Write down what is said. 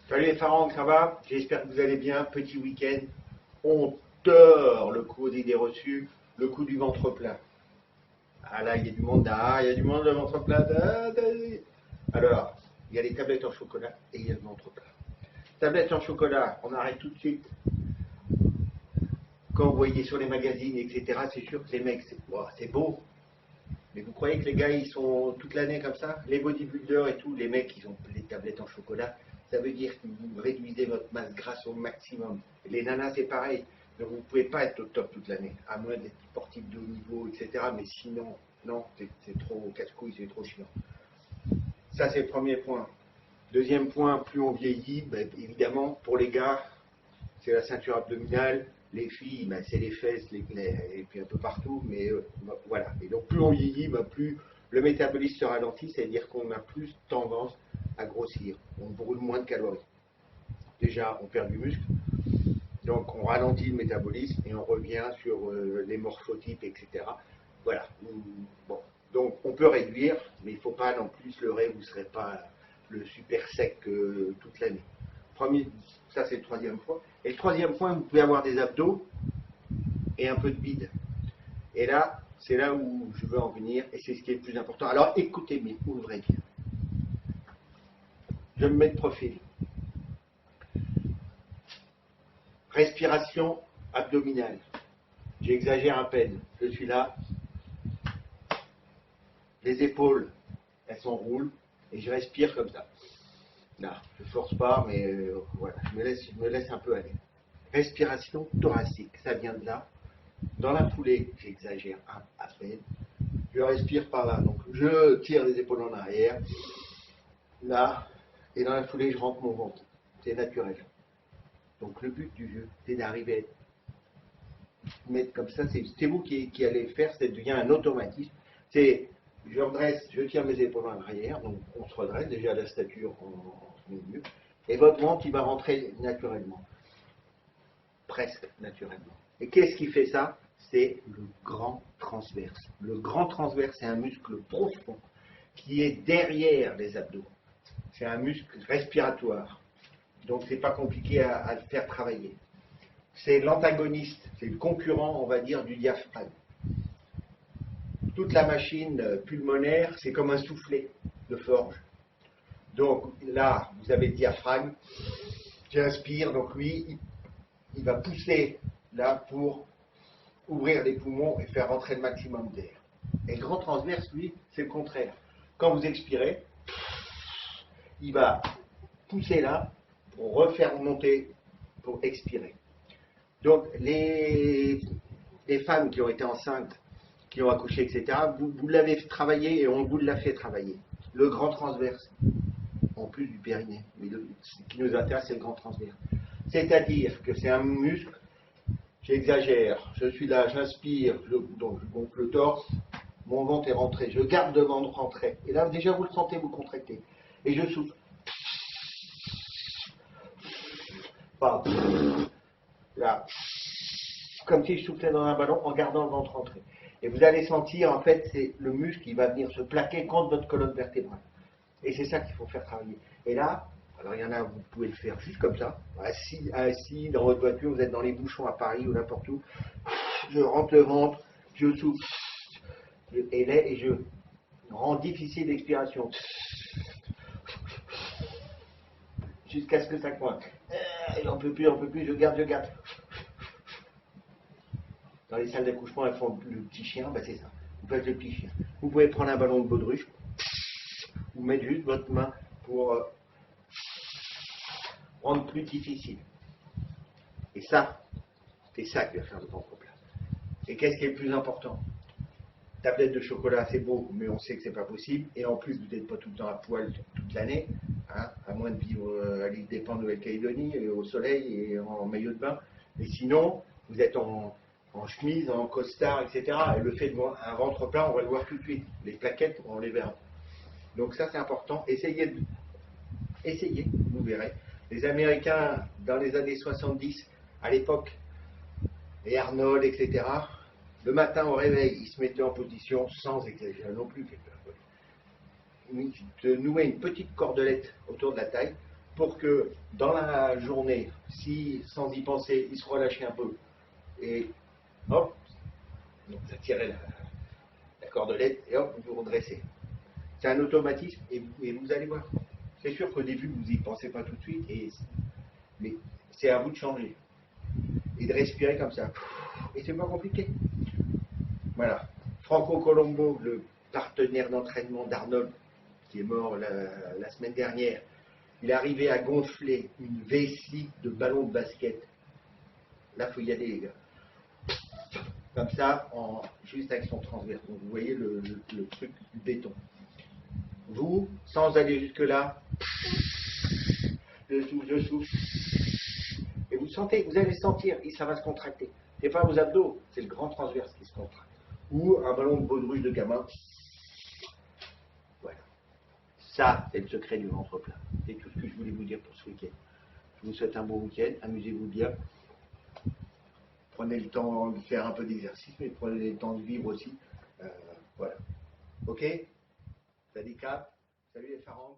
Salut les pharaons, ça va? J'espère que vous allez bien. Petit week-end. On tord le coup aux idées reçues, le coup du ventre plein. Ah là, il y a du monde là, il y a du monde le ventre plein. Alors, il y a les tablettes en chocolat et il y a le ventre plein. Tablettes en chocolat, on arrête tout de suite. Quand vous voyez sur les magazines, etc., c'est sûr que les mecs, c'est beau. Mais vous croyez que les gars, ils sont toute l'année comme ça? Les bodybuilders et tout, les mecs, ils ont les tablettes en chocolat. Ça veut dire que vous réduisez votre masse grasse au maximum. Les nanas, c'est pareil. Donc vous ne pouvez pas être au top toute l'année, à moins d'être sportif de haut niveau, etc. Mais sinon, non, c'est trop casse-couille, c'est trop chiant. Ça, c'est le premier point. Deuxième point, plus on vieillit, ben, évidemment, pour les gars, c'est la ceinture abdominale. Les filles, ben, c'est les fesses, et puis un peu partout, mais voilà. Et donc plus on vieillit, ben, plus le métabolisme se ralentit, c'est-à-dire qu'on a plus tendance à grossir. On brûle moins de calories. Déjà, on perd du muscle, donc on ralentit le métabolisme et on revient sur les morphotypes, etc. Voilà. Bon. Donc on peut réduire, mais il ne faut pas non plus se leurrer, vous ne serez pas le super sec toute l'année. Ça c'est le troisième point. Et le troisième point, vous pouvez avoir des abdos et un peu de bide. Et là, c'est là où je veux en venir, et c'est ce qui est le plus important. Alors écoutez bien, ouvrez bien. Je me mets de profil. Respiration abdominale. J'exagère à peine. Je suis là. Les épaules, elles s'enroulent, et je respire comme ça. Là, je ne force pas, mais voilà, je me laisse un peu aller. Respiration thoracique, ça vient de là. Dans la foulée, j'exagère à peine. Je respire par là, donc je tire les épaules en arrière, là, et dans la foulée, je rentre mon ventre. C'est naturel. Donc le but du jeu, c'est d'arriver à mettre comme ça, c'est vous qui allez le faire, ça devient un automatisme. C'est, je redresse, je tire mes épaules en arrière, donc on se redresse, déjà la stature, on se met mieux, et votre ventre, il va rentrer naturellement. Presque naturellement. Et qu'est-ce qui fait ça? C'est le grand transverse. Le grand transverse, c'est un muscle profond qui est derrière les abdos. C'est un muscle respiratoire. Donc c'est pas compliqué à le faire travailler. C'est l'antagoniste, c'est le concurrent, on va dire, du diaphragme. Toute la machine pulmonaire, c'est comme un soufflet de forge. Donc là, vous avez le diaphragme qui inspire, donc lui, il va pousser là pour ouvrir les poumons et faire rentrer le maximum d'air. Et le grand transverse, lui, c'est le contraire. Quand vous expirez, il va pousser là pour refaire monter, pour expirer. Donc les femmes qui ont été enceintes, qui ont accouché, etc., vous l'avez travaillé et on vous l'a fait travailler. Le grand transverse, en plus du périnée. Mais ce qui nous intéresse, c'est le grand transverse. C'est-à-dire que c'est un muscle. J'exagère, je suis là, j'inspire, donc je gonfle le torse, mon ventre est rentré, je garde le ventre rentré. Et là, déjà, vous le sentez, vous contractez. Et je souffle. Enfin, là, comme si je soufflais dans un ballon en gardant le ventre rentré. Et vous allez sentir, en fait, c'est le muscle qui va venir se plaquer contre votre colonne vertébrale. Et c'est ça qu'il faut faire travailler. Et là, alors il y en a, vous pouvez le faire juste comme ça, assis dans votre voiture, vous êtes dans les bouchons à Paris ou n'importe où, je rentre le ventre, je souffle, et je rends difficile l'expiration, jusqu'à ce que ça coince. J'en peux plus, je garde. Dans les salles d'accouchement, elles font le petit chien, ben c'est ça. Vous faites le petit chien. Vous pouvez prendre un ballon de baudruche, vous mettre juste votre main pour rendre plus difficile. Et ça, c'est ça qui va faire le ventre plat. Et qu'est-ce qui est le plus important? Tablette de chocolat, c'est beau, mais on sait que c'est pas possible. Et en plus, vous n'êtes pas tout le temps à poil toute l'année, hein, à moins de vivre à l'île des Pins, Nouvelle-Calédonie, au soleil et en maillot de bain. Mais sinon, vous êtes en chemise, en costard, etc. Et le fait de voir un ventre plat, on va le voir tout de suite. Les plaquettes, on les verra. Donc ça, c'est important. Essayez, vous verrez. Les Américains, dans les années 70, à l'époque, et Arnold, etc., le matin au réveil, ils se mettaient en position, sans exagérer non plus, ils te nouaient une petite cordelette autour de la taille pour que dans la journée, si sans y penser, il se relâche un peu, et hop, donc vous attirez la cordelette, et hop, vous vous redressez. C'est un automatisme, et vous allez voir. C'est sûr qu'au début, vous n'y pensez pas tout de suite, mais c'est à vous de changer. Et de respirer comme ça. Et c'est pas compliqué. Voilà. Franco Colombo, le partenaire d'entraînement d'Arnold, qui est mort la semaine dernière, il est arrivé à gonfler une vessie de ballon de basket. Là, il faut y aller, les gars. Comme ça, juste avec son transverse. Donc, vous voyez le truc du béton. Vous, sans aller jusque-là, je souffle. Et vous sentez, vous allez sentir, et ça va se contracter. C'est pas vos abdos, c'est le grand transverse qui se contracte. Ou un ballon de baudruche de gamin. Voilà. Ça, c'est le secret du ventre plat. C'est tout ce que je voulais vous dire pour ce week-end. Je vous souhaite un bon week-end, amusez-vous bien. Prenez le temps de faire un peu d'exercice, mais prenez le temps de vivre aussi. Voilà. Ok. Salut Cap, salut les pharaons.